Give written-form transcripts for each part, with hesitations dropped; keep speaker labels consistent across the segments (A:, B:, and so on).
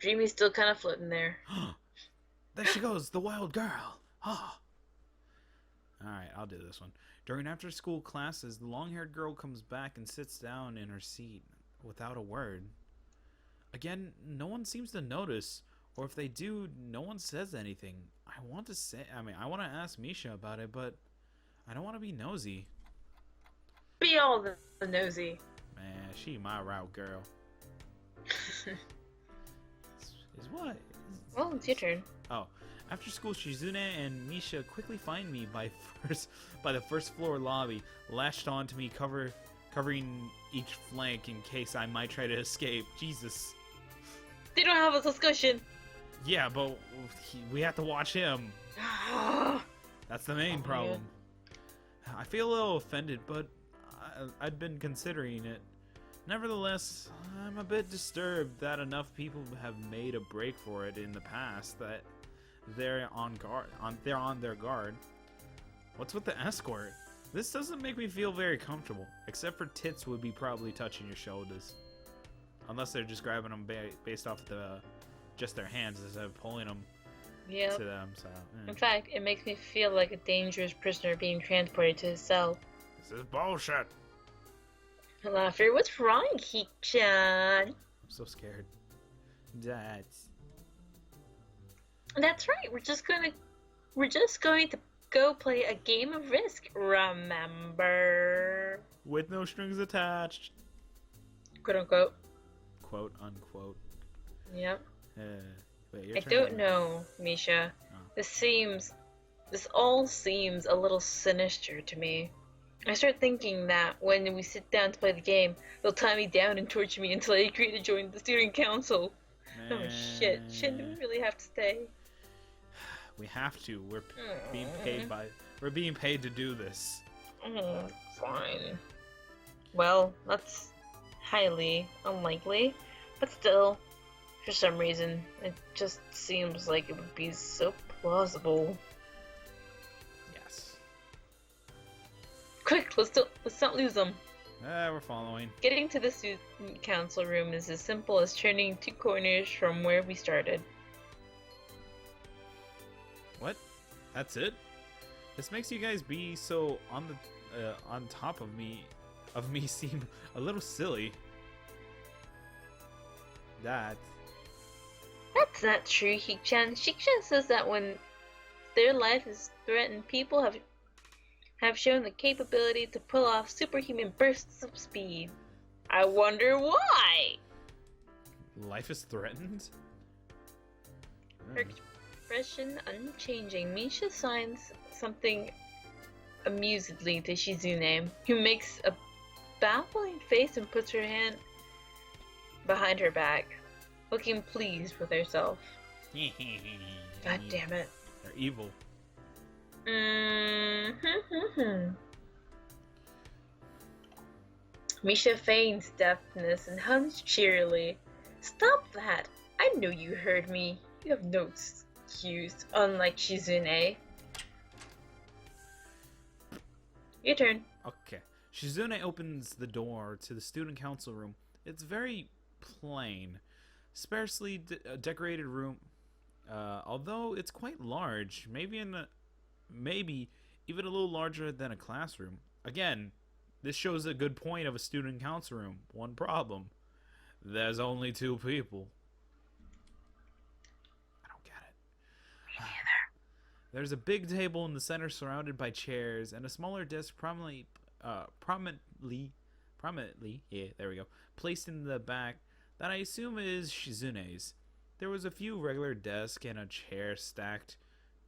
A: Dreamy's still kind of floating there.
B: There she goes, the wild girl. Ah. Alright, I'll do this one. During after school classes, the long haired girl comes back and sits down in her seat without a word. Again, no one seems to notice, or if they do, no one says anything. I want to ask Misha about it, but I don't want to be nosy.
A: Be all the nosy.
B: Man, she my route girl. Is what?
A: Well, it's your turn.
B: Oh, after school, Shizune and Misha quickly find me by the first floor lobby, lashed onto me, covering each flank in case I might try to escape. Jesus.
A: They don't have a discussion.
B: Yeah, but we have to watch him. That's the main problem. I feel a little offended, but I'd been considering it. Nevertheless, I'm a bit disturbed that enough people have made a break for it in the past that they're on their guard. What's with the escort? This doesn't make me feel very comfortable, except for tits would be probably touching your shoulders. Unless they're just grabbing them based off just their hands instead of pulling them to them. So,
A: In fact, it makes me feel like a dangerous prisoner being transported to his cell.
B: This is bullshit.
A: Laughter, what's wrong, Hee-chan?
B: I'm so scared.
A: That's right. We're just going to go play a game of Risk. Remember?
B: With no strings attached.
A: Quote unquote.
B: Quote unquote.
A: Yep.
B: Wait,
A: I don't know, Misha.
B: Oh.
A: This all seems a little sinister to me. I start thinking that when we sit down to play the game, they'll tie me down and torture me until I agree to join the student council. Oh shit! Shouldn't we really have to stay?
B: We have to. We're being paid to do this.
A: Fine. Well, that's highly unlikely, but still, for some reason, it just seems like it would be so plausible.
B: Yes.
A: Quick, let's not lose them.
B: We're following.
A: Getting to the student council room is as simple as turning 2 corners from where we started.
B: What? That's it? This makes you guys be so on top of me seem a little silly. That's
A: not true, Hee-chan. Hee-chan says that when their life is threatened, people have shown the capability to pull off superhuman bursts of speed. I wonder why?
B: Life is threatened?
A: Her expression unchanging. Misha signs something amusedly to Shizune, who makes a baffling face and puts her hand behind her back, looking pleased with herself. God damn it.
B: They're evil.
A: Misha feigns deafness and hums cheerily. Stop that! I know you heard me. You have no excuse, unlike Shizune. Your turn.
B: Okay. Shizune opens the door to the student council room. It's very plain, sparsely decorated room. Although it's quite large, maybe even a little larger than a classroom. Again, this shows a good point of a student council room. One problem: there's only 2 people. I don't get it.
A: Me neither.
B: There's a big table in the center surrounded by chairs and a smaller desk prominently, yeah, there we go, placed in the back that I assume is Shizune's. There was a few regular desks and a chair stacked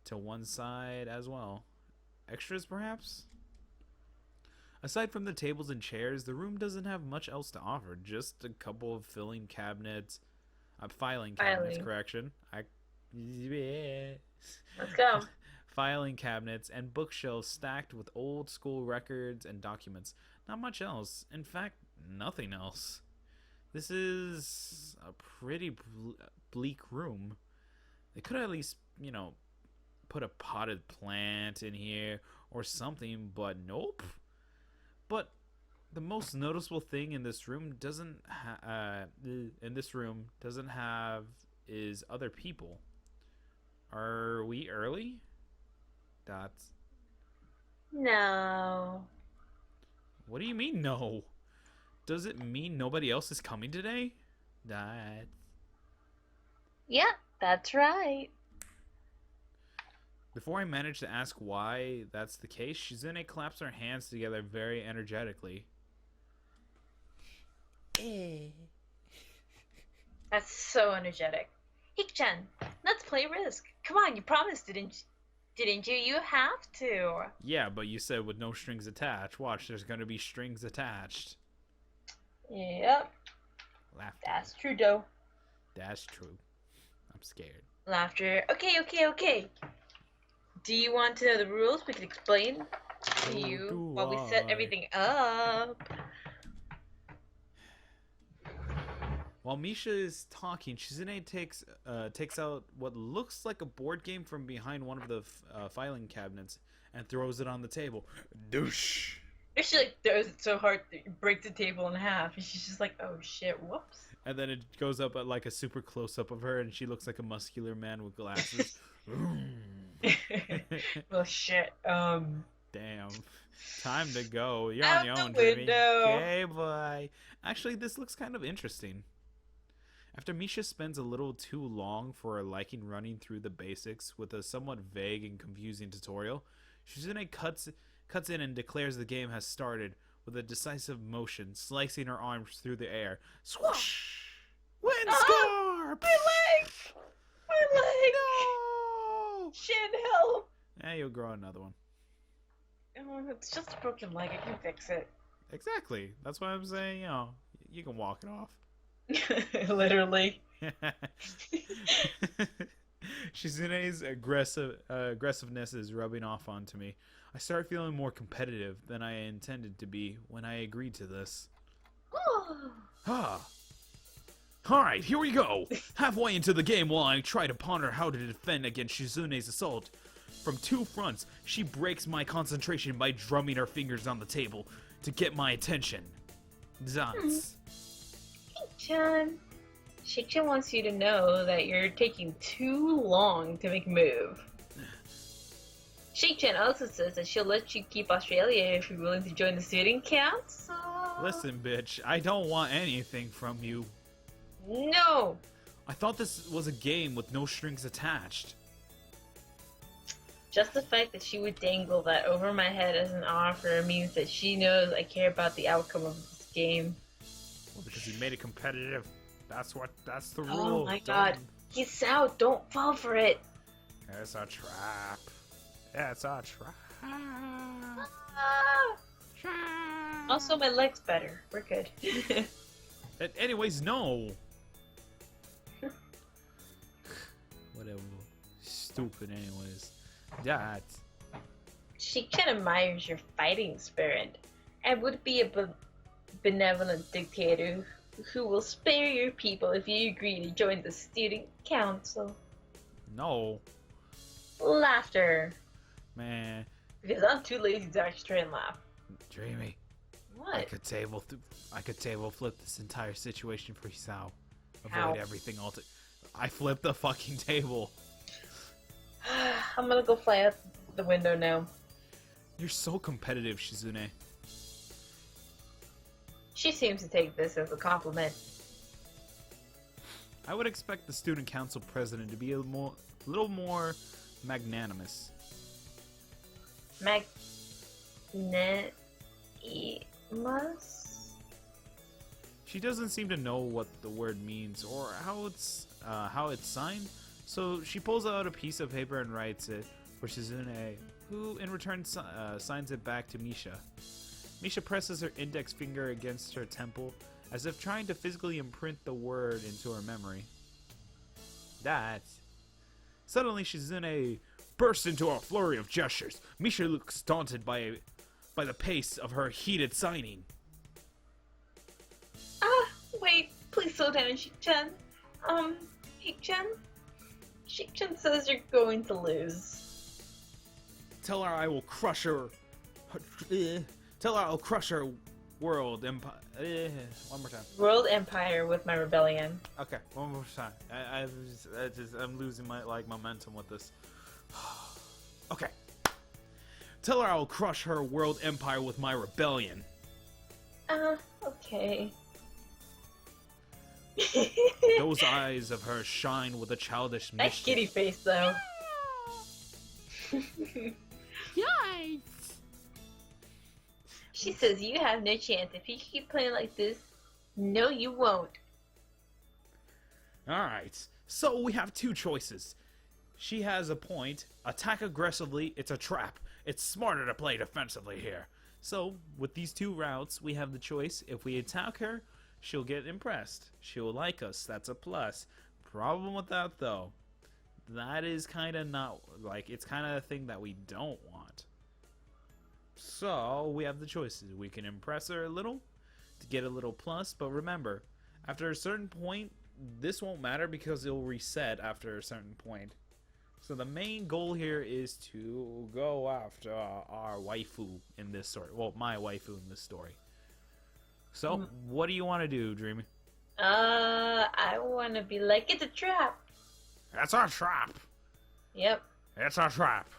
B: to one side as well. Extras, perhaps? Aside from the tables and chairs, the room doesn't have much else to offer. Just a couple of filing cabinets, correction.
A: Let's go.
B: Filing cabinets and bookshelves stacked with old school records and documents. Not much else. In fact, nothing else. This is a pretty bleak room. They could at least, put a potted plant in here or something, but nope. But the most noticeable thing in this room doesn't have is other people. Are we early? Dots.
A: No.
B: What do you mean, no? Does it mean nobody else is coming today? Dots.
A: Yeah, that's right.
B: Before I manage to ask why that's the case, Shizune claps her hands together very energetically.
A: That's so energetic. Hik-chan, let's play Risk. Come on, you promised, didn't you? You have to.
B: Yeah, but you said with no strings attached. Watch, there's gonna be strings attached.
A: Yep.
B: Laughter.
A: That's true, though.
B: That's true. I'm scared.
A: Laughter. Okay. Do you want to know the rules? We can explain to you while we set everything up.
B: While Misha is talking, Shizune takes out what looks like a board game from behind one of the filing cabinets and throws it on the table. Douche!
A: She like throws it so hard that it breaks the table in half, and she's just like, "Oh shit, whoops!"
B: And then it goes up at like a super close up of her, and she looks like a muscular man with glasses.
A: Well, shit.
B: Damn. Time to go. You're
A: Out
B: on your
A: the
B: own, Dreamy.
A: window.
B: Okay, bye. Actually, this looks kind of interesting. After Misha spends a little too long for her liking running through the basics with a somewhat vague and confusing tutorial, Shizune cuts in and declares the game has started with a decisive motion, slicing her arms through the air. Swoosh! Win score!
A: My leg! My leg!
B: No!
A: Shin, help!
B: You'll grow another one.
A: Oh, it's just a broken leg. I can fix it.
B: Exactly. That's why I'm saying, you can walk it off.
A: Literally.
B: Shizune's aggressiveness is rubbing off onto me. I start feeling more competitive than I intended to be when I agreed to this. Alright, here we go! Halfway into the game while I try to ponder how to defend against Shizune's assault. From two fronts, she breaks my concentration by drumming her fingers on the table to get my attention. Zans.
A: Shik-chan wants you to know that you're taking too long to make a move. Shik-chan also says that she'll let you keep Australia if you're willing to join the student council.
B: Listen, bitch, I don't want anything from you.
A: No!
B: I thought this was a game with no strings attached.
A: Just the fact that she would dangle that over my head as an offer means that she knows I care about the outcome of this game.
B: Well, because you made it competitive. That's the rule.
A: Oh my god. He's out. Don't fall for it.
B: It's a trap. It's a trap.
A: Ah. Also, my leg's better. We're good.
B: Anyways, no. Whatever. Stupid anyways. That.
A: Shik-chan admires your fighting spirit and would be a benevolent dictator who will spare your people if you agree to join the student council.
B: No.
A: Laughter.
B: Man.
A: Because I'm too lazy to actually try and laugh.
B: Dreamy.
A: What?
B: I could table flip this entire situation for Hisao.
A: How?
B: Avoid everything I flipped the fucking table.
A: I'm gonna go fly out the window now.
B: You're so competitive, Shizune.
A: She seems to take this as a compliment.
B: I would expect the student council president to be a little more magnanimous.
A: Magnanimous?
B: She doesn't seem to know what the word means or how it's signed, so she pulls out a piece of paper and writes it for Shizune, who in return signs it back to Misha. Misha presses her index finger against her temple, as if trying to physically imprint the word into her memory. Suddenly, Shizune bursts into a flurry of gestures. Misha looks daunted by the pace of her heated signing.
A: Wait, please slow down, Shik-chan. Hik-chan? Shik-chan says you're going to lose.
B: Tell her I will crush her. Tell her I'll crush her world empire. One more time.
A: World Empire with my rebellion.
B: Okay, one more time. I'm losing my momentum with this. Okay. Tell her I'll crush her world empire with my rebellion.
A: Okay.
B: Those eyes of hers shine with a childish
A: That
B: mischief.
A: kitty face, though.
C: Yikes!
A: She says you have no chance if you keep playing like this. No, you won't.
B: Alright, so we have two choices. She has a point. Attack aggressively, it's a trap. It's smarter to play defensively here. So, with these two routes, we have the choice. If we attack her, she'll get impressed. She'll like us. That's a plus. Problem with that, though, that is kind of not, like, it's kind of a thing that we don't want. So, we have the choices. We can impress her a little to get a little plus, but remember, after a certain point, this won't matter because it'll reset after a certain point. So the main goal here is to go after our waifu in this story. Well, my waifu in this story. So, what do you want to do, Dreamy?
A: I want to be like, it's a trap.
B: That's our trap.
A: Yep.
B: It's our trap.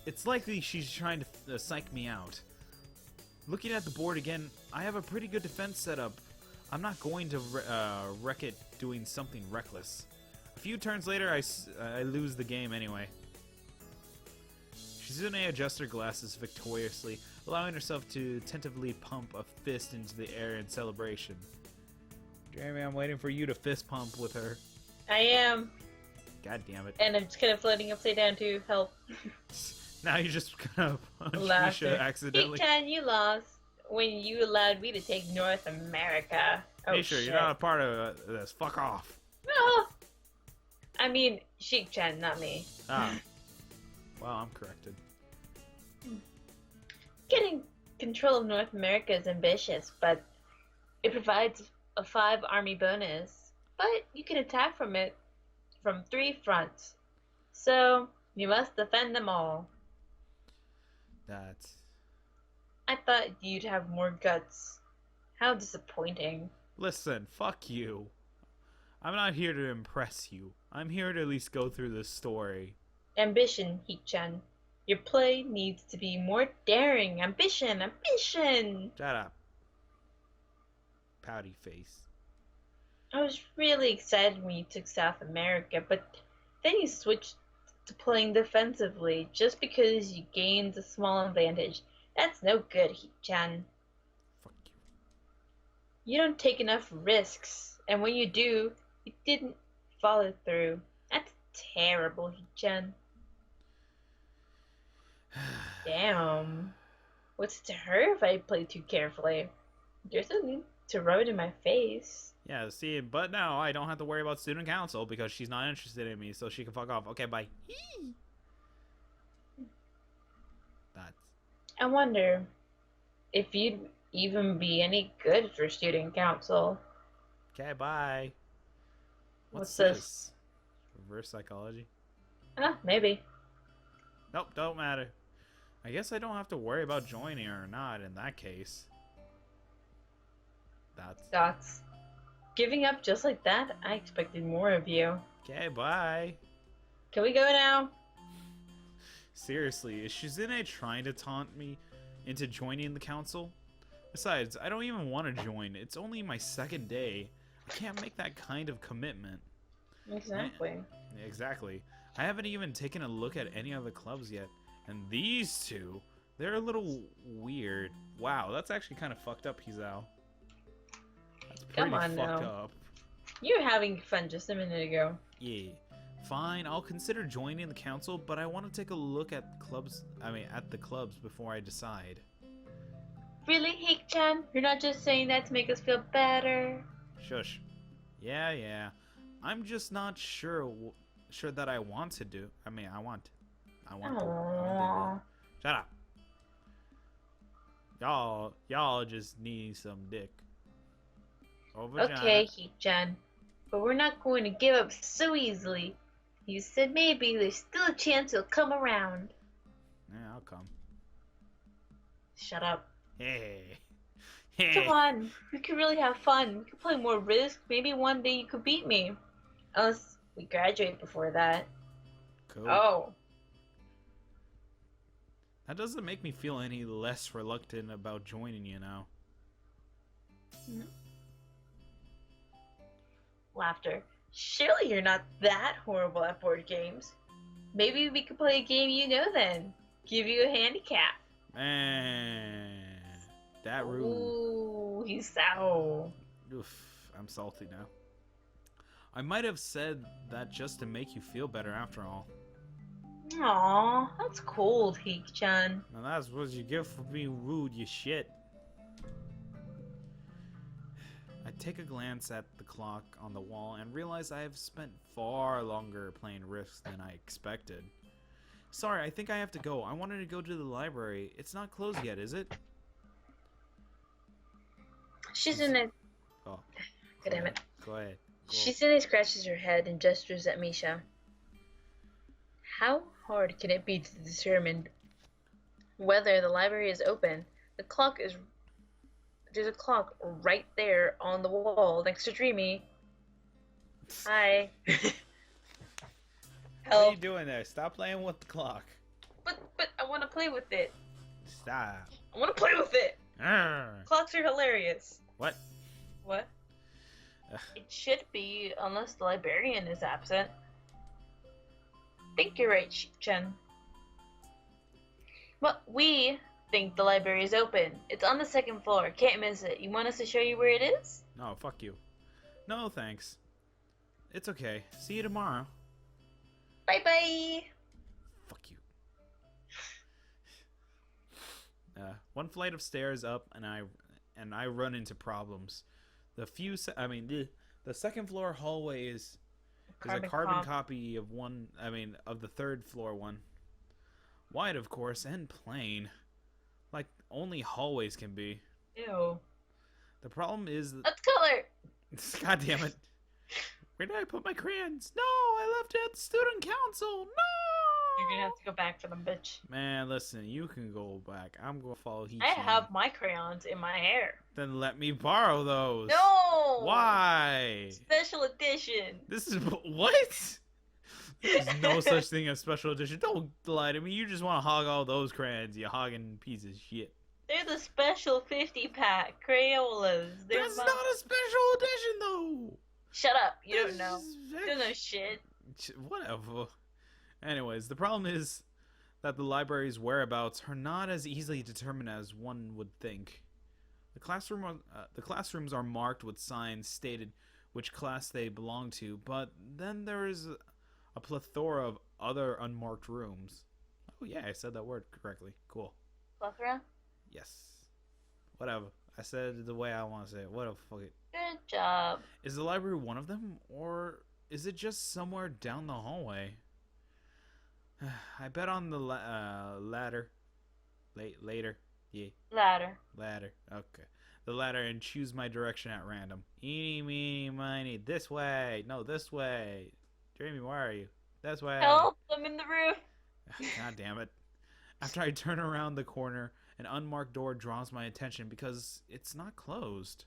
B: It's likely she's trying to psych me out. Looking at the board again, I have a pretty good defense setup. I'm not going to wreck it doing something reckless. A few turns later, I lose the game anyway. Shizune adjusts her glasses victoriously, allowing herself to tentatively pump a fist into the air in celebration. Jeremy, I'm waiting for you to fist pump with her.
A: I am.
B: God damn it.
A: And I'm just kind of floating upside down to help.
B: Now you're just gonna punch
A: Laughter.
B: Misha accidentally.
A: Hey, you lost when you allowed me to take North America. Oh,
B: Hey, sure,
A: shit.
B: you're not a part of this. Fuck off.
A: No. I mean, Sheik-chan, not me.
B: Ah. Well, I'm corrected.
A: Getting control of North America is ambitious, but it provides a 5-army bonus. But you can attack from it from 3 fronts. So, you must defend them all.
B: That's...
A: I thought you'd have more guts. How disappointing.
B: Listen, fuck you. I'm not here to impress you. I'm here to at least go through this story.
A: Ambition, Heat-chan. Your play needs to be more daring. Ambition, ambition!
B: Shut up. Pouty face.
A: I was really excited when you took South America, but then you switched to playing defensively just because you gained a small advantage. That's no good, Heat-chan.
B: Fuck you.
A: You don't take enough risks, and when you do, you didn't follow through. That's terrible, Heat-chan. Damn. What's to her if I play too carefully? There's no need to rub it in my face.
B: Yeah, see, but now I don't have to worry about student council because she's not interested in me, so she can fuck off. Okay, bye. That's...
A: I wonder if you'd even be any good for student council.
B: Okay, bye.
A: What's this?
B: Reverse psychology?
A: Maybe.
B: Nope, don't matter. I guess I don't have to worry about joining her or not in that case. That's...
A: Dots. Giving up just like that? I expected more of you.
B: Okay, bye.
A: Can we go now?
B: Seriously, is Shizune trying to taunt me into joining the council? Besides, I don't even want to join. It's only my 2nd day. I can't make that kind of commitment.
A: Exactly.
B: Exactly. I haven't even taken a look at any other clubs yet. And these two, they're a little weird. Wow, that's actually kind of fucked up, Hizao. That's pretty
A: Come on
B: fucked
A: now.
B: up.
A: You were having fun just a minute ago.
B: Yeah. Fine, I'll consider joining the council, but I want to take a look at the clubs before I decide.
A: Really, Heik-chan? You're not just saying that to make us feel better?
B: Shush. Yeah. I'm just not sure that I want to do. I want to. Shut up. Y'all just need some dick. Or vagina.
A: Okay, Heik-chan. But we're not going to give up so easily. You said maybe there's still a chance he'll come around.
B: Yeah, I'll come.
A: Shut up.
B: Hey.
A: Come on, we could really have fun. We could play more Risk. Maybe one day you could beat me. Unless we graduate before that.
B: Cool.
A: Oh.
B: That doesn't make me feel any less reluctant about joining you now.
A: Laughter. Surely you're not that horrible at board games. Maybe we could play a game you know then. Give you a handicap.
B: Man. That rude.
A: Ooh, he's sour.
B: Oof, I'm salty now. I might have said that just to make you feel better after all.
A: Aw, that's cold, Heek-chan.
B: Now that's what you get for being rude, you shit. I take a glance at the clock on the wall and realize I have spent far longer playing Risk than I expected. Sorry, I think I have to go. I wanted to go to the library. It's not closed yet, is it?
A: Shizune.
B: Oh.
A: God damn it.
B: Go ahead.
A: Shizune scratches her head and gestures at Misha. How hard can it be to determine whether the library is open? There's a clock right there on the wall next to Dreamy. Hi.
B: What are you doing there? Stop playing with the clock.
A: But I want to play with it.
B: Stop.
A: I want to play with it.
B: Arr.
A: Clocks are hilarious.
B: What?
A: What?
B: Ugh.
A: It should be, unless the librarian is absent. I think you're right, Chen. Well, we think the library is open. It's on the second floor. Can't miss it. You want us to show you where it is?
B: No, fuck you. No, thanks. It's okay. See you tomorrow.
A: Bye-bye.
B: Fuck you. One flight of stairs up, and I run into problems. The second floor hallway is a carbon copy of of the third floor one. Wide, of course, and plain, like only hallways can be.
A: Ew.
B: The problem is
A: Let's color.
B: God damn it. Where did I put my crayons? No, I left it at the student council. No!
A: You're gonna have to go back for them, bitch.
B: Man, listen, you can go back. I'm gonna follow Heat.
A: I have my crayons in my hair.
B: Then let me borrow those.
A: No!
B: Why?
A: Special edition.
B: This is what? There's no such thing as special edition. Don't lie to me. You just want to hog all those crayons, you hogging piece of shit.
A: They're the special 50-pack Crayolas.
B: That's not a special edition, though.
A: Shut up. You don't know. You don't know shit.
B: Whatever. Anyways, the problem is that the library's whereabouts are not as easily determined as one would think. The classrooms are marked with signs stated which class they belong to, but then there is a plethora of other unmarked rooms. Oh yeah, I said that word correctly. Cool.
A: Plethora?
B: Yes. Whatever. I said it the way I want to say it. Whatever. Fuck it.
A: Good job.
B: Is the library one of them, or is it just somewhere down the hallway? I bet on the ladder. Later. Yeah.
A: Ladder.
B: Ladder. Okay. The ladder and choose my direction at random. Eeny, meeny, miny. This way. No, this way. Dreamy, where are you? This way.
A: Help! I'm in the roof.
B: God damn it. After I turn around the corner, an unmarked door draws my attention because it's not closed.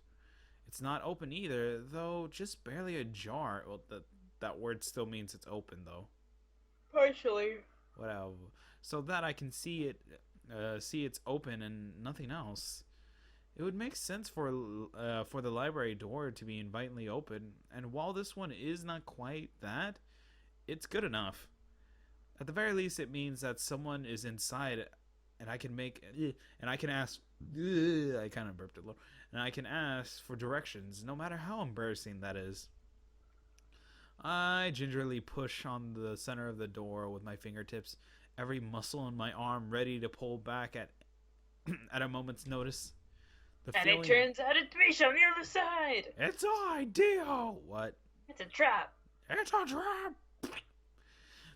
B: It's not open either, though just barely ajar. Well, that word still means it's open, though.
A: Partially.
B: Whatever. So that I can see it's open and nothing else. It would make sense for the library door to be invitingly open, and while this one is not quite that, it's good enough. At the very least, it means that someone is inside, and I can ask. I kind of burped a little, and I can ask for directions, no matter how embarrassing that is. I gingerly push on the center of the door with my fingertips, every muscle in my arm ready to pull back at a moment's notice.
A: It turns out it's me on the other side.
B: It's an idea. What?
A: It's a trap.
B: It's a trap.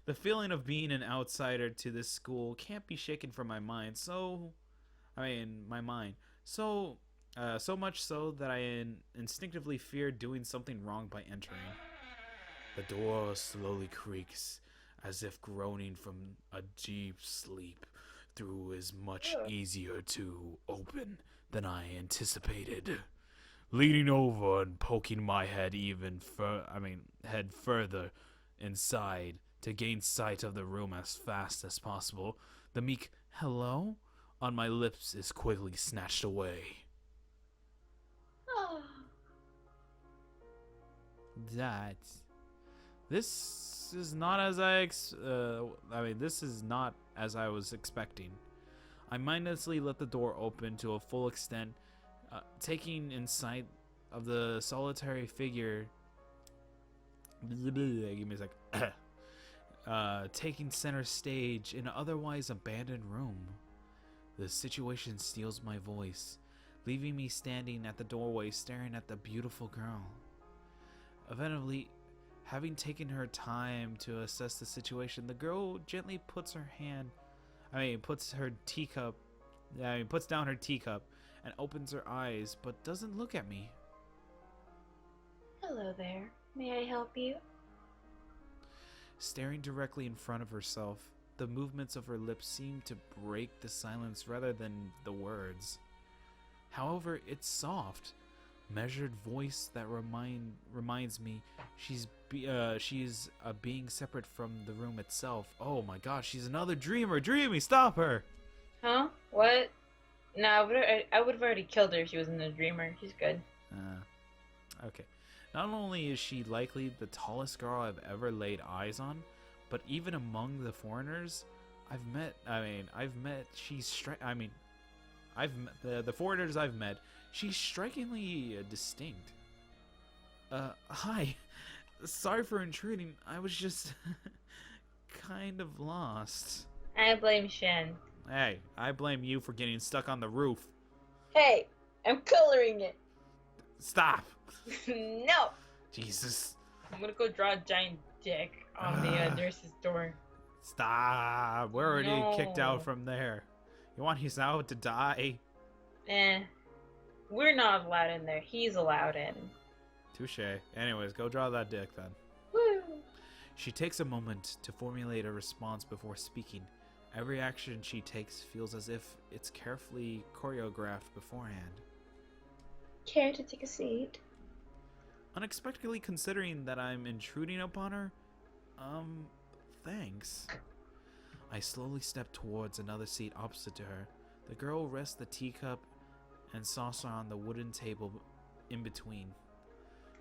B: The feeling of being an outsider to this school can't be shaken from my mind. So much so that I instinctively fear doing something wrong by entering. The door slowly creaks, as if groaning from a deep sleep. breakthrough is much easier to open than I anticipated. Leaning over and poking my head head further inside to gain sight of the room as fast as possible, the meek hello on my lips is quickly snatched away. This is not as this is not as I was expecting. I mindlessly let the door open to a full extent, taking in sight of the solitary figure. Give me a sec. Taking center stage in an otherwise abandoned room. The situation steals my voice, leaving me standing at the doorway staring at the beautiful girl. Eventually, having taken her time to assess the situation, the girl gently puts down her teacup and opens her eyes, but doesn't look at me.
A: Hello there. May I help you?
B: Staring directly in front of herself, the movements of her lips seem to break the silence rather than the words. However, it's soft, measured voice that reminds me she's a being separate from the room itself. Oh my gosh, she's another dreamer. Dreamy, stop her!
A: Huh? What? No, I would have already killed her if she wasn't a dreamer. She's good.
B: Okay. Not only is she likely the tallest girl I've ever laid eyes on, but even among the foreigners the foreigners I've met, she's strikingly distinct. Hi. Sorry for intruding. I was just kind of lost.
A: I blame Shin.
B: Hey, I blame you for getting stuck on the roof.
A: Hey, I'm coloring it.
B: Stop.
A: No.
B: Jesus.
A: I'm gonna go draw a giant dick on the nurse's door.
B: Stop. We're already kicked out from there. You want Hisao to die?
A: We're not allowed in there. He's allowed in.
B: Touche. Anyways, go draw that dick then.
A: Woo.
B: She takes a moment to formulate a response before speaking. Every action she takes feels as if it's carefully choreographed beforehand.
A: Care to take a seat?
B: Unexpectedly considering that I'm intruding upon her, thanks. I slowly step towards another seat opposite to her. The girl rests the teacup and saucer on the wooden table in between.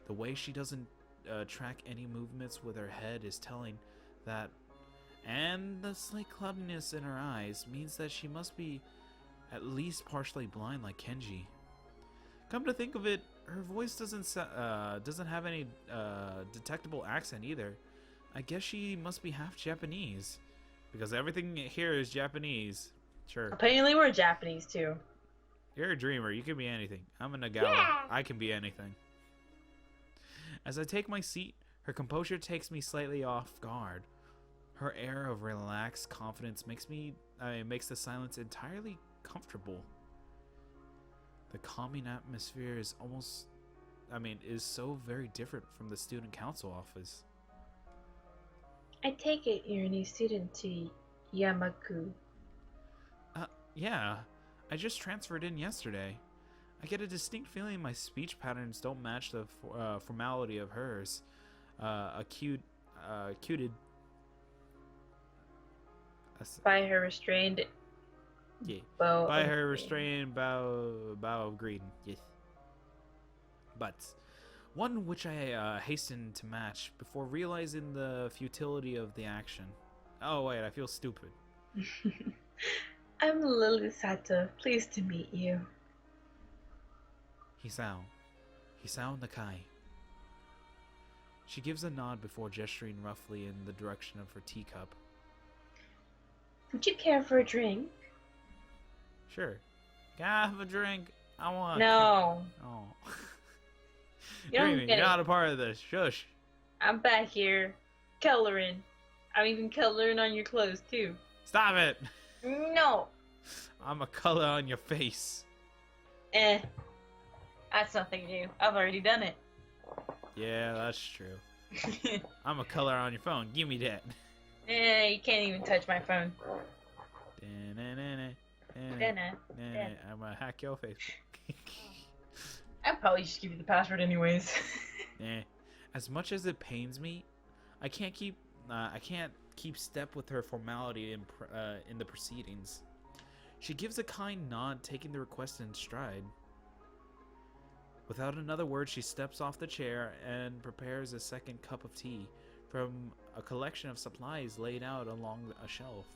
B: The way she doesn't track any movements with her head is telling that, and the slight cloudiness in her eyes means that she must be at least partially blind like Kenji. Come to think of it, her voice doesn't have any detectable accent either. I guess she must be half Japanese, because everything here is Japanese. Sure.
A: Apparently we're Japanese too.
B: You're a dreamer. You can be anything. I'm a Nagawa.
A: Yeah.
B: I can be anything. As I take my seat, her composure takes me slightly off guard. Her air of relaxed confidence makes the silence entirely comfortable. The calming atmosphere is is so very different from the student council office.
A: I take it you're a new student to Yamaku.
B: Yeah. I just transferred in yesterday. I get a distinct feeling my speech patterns don't match the formality of hers. Cuted.
A: By her restrained bow.
B: By her restrained bow of greeting. Yes. But one which I hasten to match before realizing the futility of the action. Oh wait, I feel stupid.
A: I'm Lily Sato. Pleased to meet you.
B: Hisao Nakai. She gives a nod before gesturing roughly in the direction of her teacup.
A: Would you care for a drink?
B: Sure. Can I have a drink? I want.
A: No.
B: Oh.
A: You're
B: not a part of this. Shush.
A: I'm back here, coloring. I'm even coloring on your clothes too.
B: Stop it.
A: No.
B: I'm a color on your face.
A: That's nothing new. I've already done it.
B: Yeah, that's true. I'm a color on your phone. Give me that.
A: You can't even touch my phone. Dinner.
B: I'm gonna hack your Facebook.
A: I'd probably just give you the password anyways.
B: As much as it pains me, I can't keep step with her formality in the proceedings. She gives a kind nod, taking the request in stride. Without another word, she steps off the chair and prepares a second cup of tea from a collection of supplies laid out along a shelf.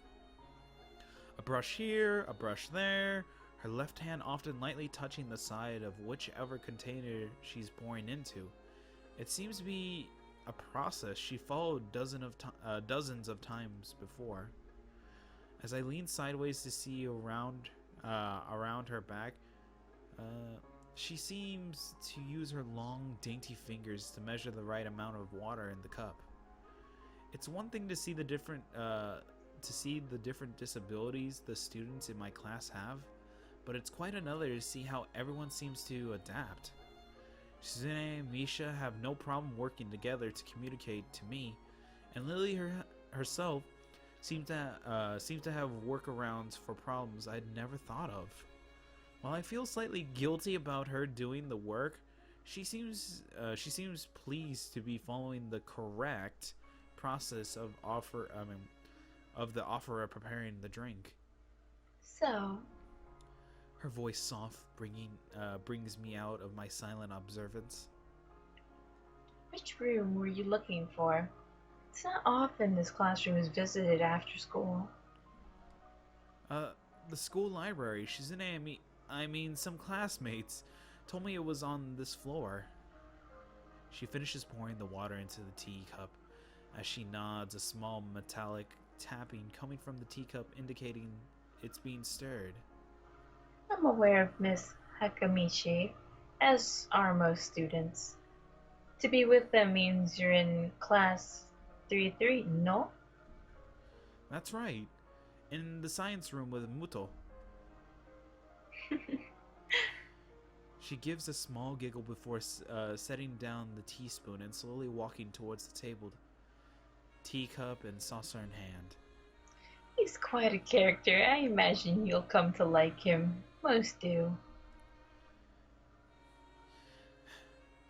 B: A brush here, a brush there, her left hand often lightly touching the side of whichever container she's pouring into. It seems to be a process she followed dozens of times before. As I lean sideways to see around her back, she seems to use her long, dainty fingers to measure the right amount of water in the cup. It's one thing to see the different disabilities the students in my class have, but it's quite another to see how everyone seems to adapt. Shizune and Misha have no problem working together to communicate to me, and Lily herself seems to have workarounds for problems I'd never thought of. While I feel slightly guilty about her doing the work, she seems pleased to be following the correct process of the offerer preparing the drink.
A: So,
B: her voice soft, brings me out of my silent observance.
A: which room were you looking for? It's not often this classroom is visited after school.
B: The school library. Some classmates told me it was on this floor. She finishes pouring the water into the teacup. As she nods, a small metallic tapping coming from the teacup indicating it's being stirred.
A: I'm aware of Miss Hakamichi, as are most students. To be with them means you're in class 3-3, no?
B: That's right. In the science room with Muto. She gives a small giggle before setting down the teaspoon and slowly walking towards the table, teacup and saucer in hand.
A: He's quite a character. I imagine you'll come to like him. Most do.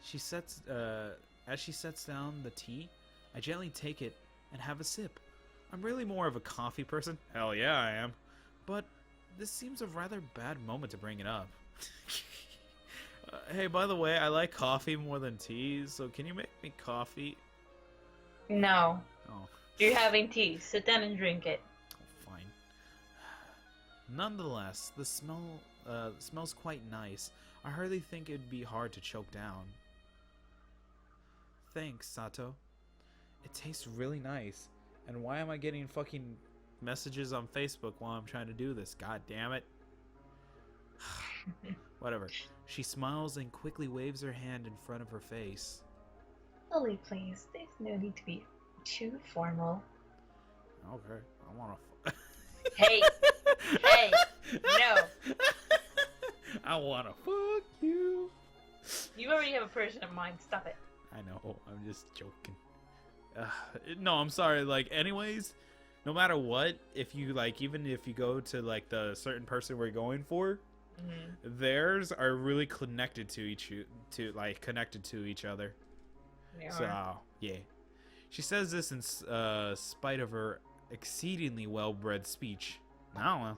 B: As she sets down the tea, I gently take it and have a sip. I'm really more of a coffee person. Hell yeah, I am. But this seems a rather bad moment to bring it up. Hey, by the way, I like coffee more than tea, so can you make me coffee?
A: No.
B: Oh.
A: You're having tea. Sit down and drink it.
B: Oh, fine. Nonetheless, the smell smells quite nice. I hardly think it'd be hard to choke down. Thanks, Sato. It tastes really nice. And why am I getting fucking messages on Facebook while I'm trying to do this? God damn it. Whatever. She smiles and quickly waves her hand in front of her face.
A: Lily, please. There's no need to be too formal.
B: Okay, I wanna
A: Hey! Hey! No!
B: I wanna fuck you.
A: You already have a person in mind. Stop it.
B: I know, I'm just joking. No, I'm sorry, like, anyways, no matter what, if you, like, even if you go to, like, the certain person we're going for, theirs are really connected to each other.
A: They
B: So,
A: are.
B: yeah. She says this in spite of her exceedingly well-bred speech. Well,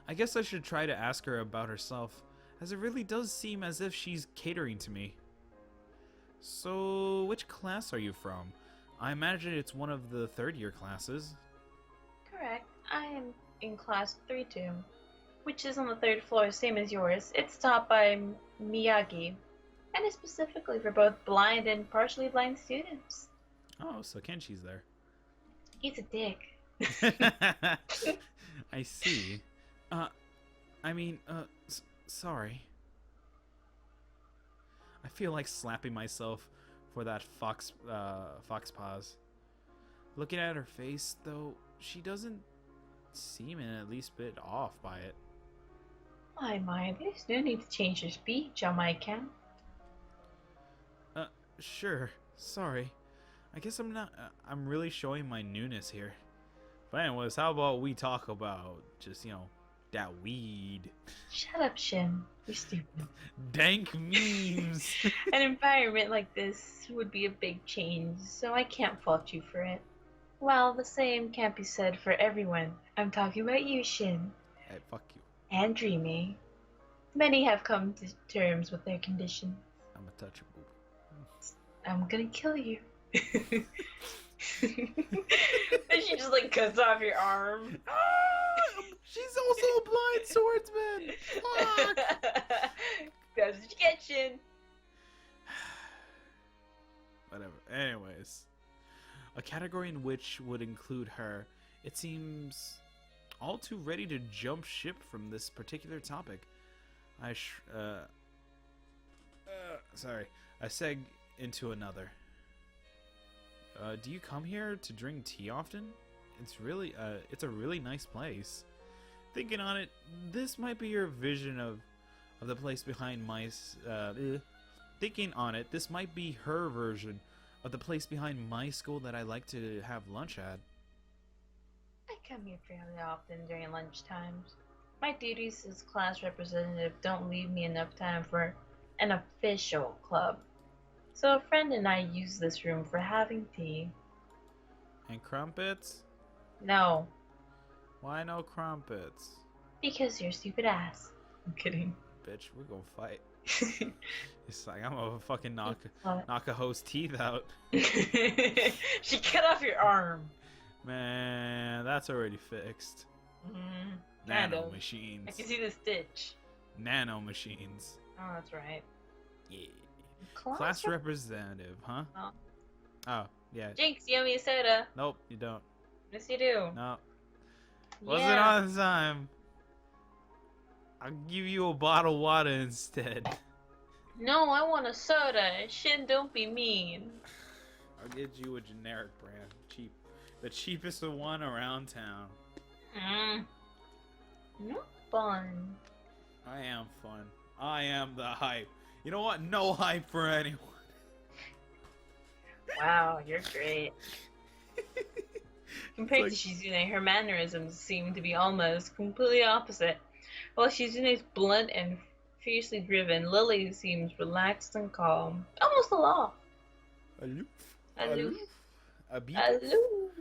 B: I guess I should try to ask her about herself, as it really does seem as if she's catering to me. So, which class are you from? I imagine it's one of the third-year classes.
A: Correct. I am in class 3-2, which is on the third floor, same as yours. It's taught by Miyagi, and is specifically for both blind and partially blind students.
B: Oh, so Kenshi's there.
A: He's a dick.
B: I see. Sorry. I feel like slapping myself for that fox paws. Looking at her face, though, she doesn't seem in at least a bit off by it.
A: My, there's no need to change your speech on my account.
B: Sure. Sorry. I guess I'm really showing my newness here. But anyways, how about we talk about just, that weed.
A: Shut up, Shin. You're stupid.
B: Dank memes.
A: An environment like this would be a big change, so I can't fault you for it. Well, the same can't be said for everyone. I'm talking about you, Shin.
B: Hey, fuck you.
A: And Dreamy. Many have come to terms with their condition.
B: I'm a touchable.
A: I'm gonna kill you. And she just like cuts off your arm.
B: She's also a blind swordsman. Fuck.
A: That's what you get, Shin.
B: Whatever. Anyways, a category in which would include her. It seems all too ready to jump ship from this particular topic. I seg into another. Do you come here to drink tea often? It's a really nice place. Thinking on it, this might be your vision of the place behind my. Thinking on it, this might be her version of the place behind my school that I like to have lunch at.
A: I come here fairly often during lunch times. My duties as class representative don't leave me enough time for an official club. So a friend and I use this room for having tea.
B: And crumpets?
A: No,
B: Why no crumpets?
A: because you're stupid ass. I'm kidding.
B: Bitch, we're gonna fight. It's like I'm gonna fucking knock
A: What?
B: a host's teeth out.
A: She cut off your arm.
B: Man, that's already fixed.
A: Kind
B: Nano
A: of.
B: machines.
A: I can see the stitch.
B: Nano machines.
A: Oh, that's right.
B: Yeah. Class representative, huh?
A: Oh.
B: Oh, yeah.
A: Jinx, you owe me a soda.
B: Nope, you don't.
A: Yes, you do.
B: No. Wasn't
A: Yeah.
B: on time. I'll give you a bottle of water instead.
A: No, I want a soda. Shin, don't be mean.
B: I'll get you a generic brand. Cheap. The cheapest one around town.
A: Not fun.
B: I am fun. I am the hype. You know what? No hype for anyone.
A: Wow, you're great. Compared
B: Like-
A: to Shizune, her mannerisms seem to be almost completely opposite. While Shizune's blunt and fiercely driven, Lily seems relaxed and calm. Almost a law.
B: Aloof.
A: Aloof.
B: A beat.
A: Aloof.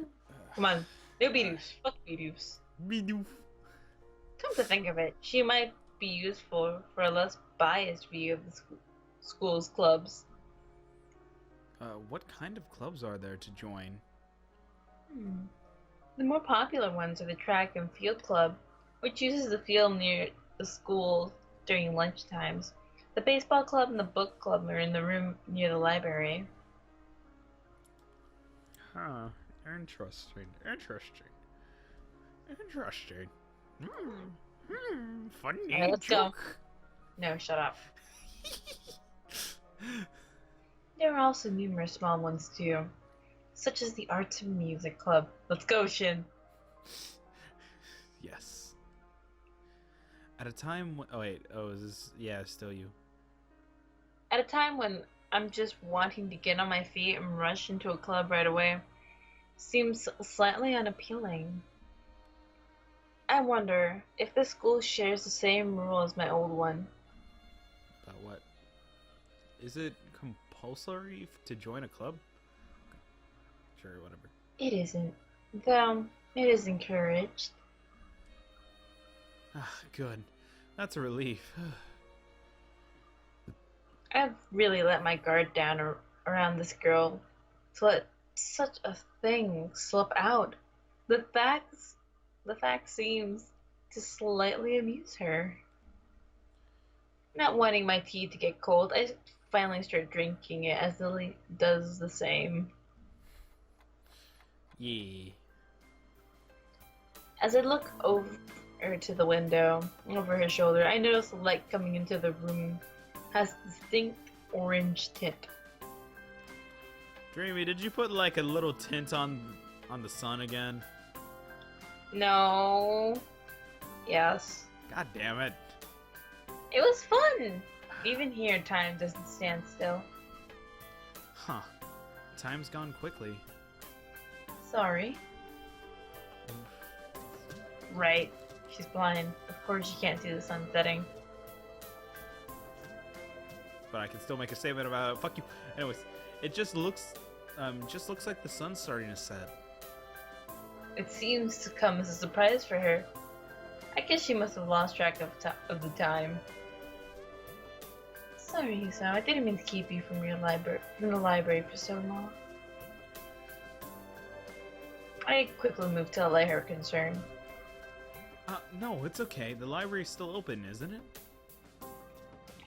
A: Come on. No Beedoof. Fuck Beedoof.
B: Bidoof.
A: Come to think of it, she might be useful for a less biased view of the school's clubs.
B: What kind of clubs are there to join?
A: The more popular ones are the track and field club, which uses the field near the school during lunch times. The baseball club and the book club are in the room near the library.
B: Huh. Interesting. Funny.
A: Alright, let's go.
B: joke.
A: No, shut up. There are also numerous small ones too, such as the Arts and Music Club. Let's go, Shin.
B: Yes. At a time when... Oh, wait. Oh, is this... Yeah, still you.
A: At a time when I'm just wanting to get on my feet and rush into a club right away, seems slightly unappealing. I wonder if this school shares the same rule as my old one.
B: About what? Is it compulsory to join a club? Sure, whatever.
A: It isn't, though it is encouraged.
B: Ah, good. That's a relief.
A: I've really let my guard down around this girl to let such a thing slip out. The fact seems to slightly amuse her. Not wanting my tea to get cold, I finally start drinking it as Lily does the same.
B: Yeah.
A: As I look over to the window, over her shoulder, I notice the light coming into the room has distinct orange tint.
B: Dreamy, did you put like a little tint on the sun again?
A: No. Yes.
B: God damn it.
A: It was fun! Even here, time doesn't stand still.
B: Huh. Time's gone quickly.
A: Sorry. Right. She's blind. Of course she can't see the sun setting.
B: But I can still make a statement about it. Fuck you. Anyways, it just looks like the sun's starting to set.
A: It seems to come as a surprise for her. I guess she must have lost track of the time. Sorry, Hisao. I didn't mean to keep you from the library for so long. I quickly moved to allay her concern.
B: No, it's okay. The library's still open, isn't it?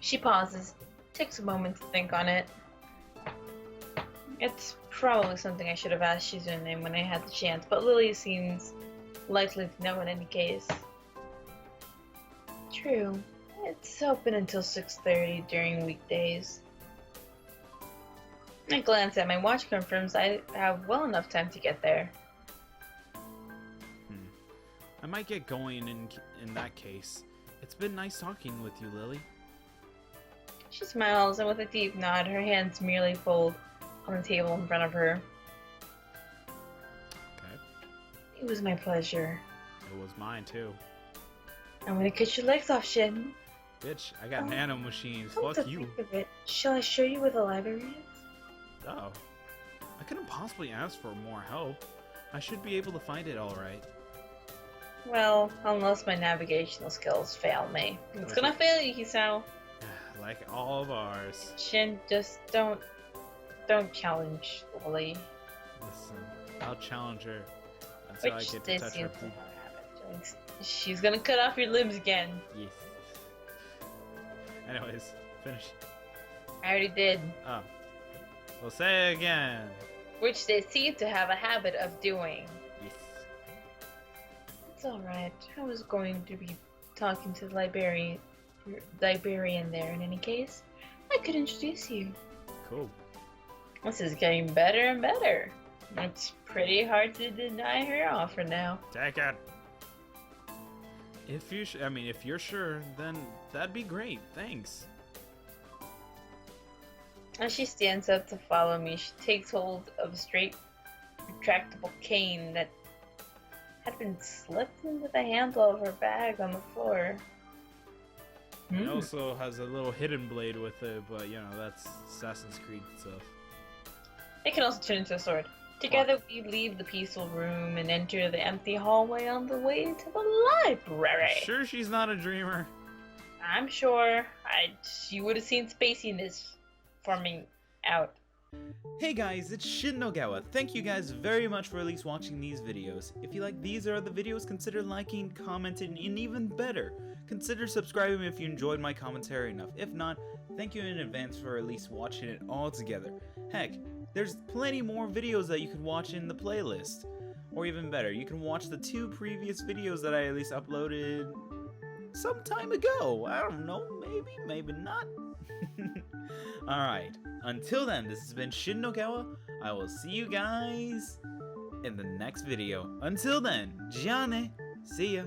A: She pauses, takes a moment to think on it. It's probably something I should have asked Shizune when I had the chance, but Lily seems likely to know in any case. True. It's open until 6:30 during weekdays. I glance at my watch, confirms I have well enough time to get there.
B: I might get going in that case. It's been nice talking with you, Lily.
A: She smiles, and with a deep nod, her hands merely fold on the table in front of her.
B: Okay.
A: It was my pleasure.
B: It was mine, too.
A: I'm gonna cut your legs off, Shin.
B: Bitch, I got nano machines.
A: Come
B: Fuck
A: to
B: you.
A: think of it, shall I show you where the library is?
B: Oh. I couldn't possibly ask for more help. I should be able to find it alright.
A: Well, unless my navigational skills fail me. It's gonna fail you, Hisao.
B: Like all of ours.
A: Shin, just don't challenge Lily.
B: Listen, I'll challenge her until I get to touch her feet.
A: She's gonna cut off your limbs again.
B: Yes. Anyways, finish.
A: I already did.
B: Oh. We'll say it again.
A: Which they seem to have a habit of doing.
B: Yes.
A: It's alright. I was going to be talking to the librarian there in any case. I could introduce you.
B: Cool.
A: This is getting better and better. It's pretty hard to deny her offer now.
B: Take it. If you're sure, then that'd be great. Thanks.
A: As she stands up to follow me, she takes hold of a straight, retractable cane that had been slipped into the handle of her bag on the floor.
B: It also has a little hidden blade with it, but that's Assassin's Creed stuff.
A: It can also turn into a sword. Together we leave the peaceful room and enter the empty hallway on the way to the library.
B: Sure she's not a dreamer?
A: I'm sure. You would have seen spaciness forming out.
B: Hey guys, it's Shin Nagawa. Thank you guys very much for at least watching these videos. If you like these or other videos, consider liking, commenting, and even better, consider subscribing if you enjoyed my commentary enough. If not, thank you in advance for at least watching it all together. Heck, there's plenty more videos that you can watch in the playlist. Or even better, you can watch the 2 previous videos that I at least uploaded some time ago. I don't know, maybe not. Alright, until then, this has been Shin Nagawa. I will see you guys in the next video. Until then, Jane, see ya.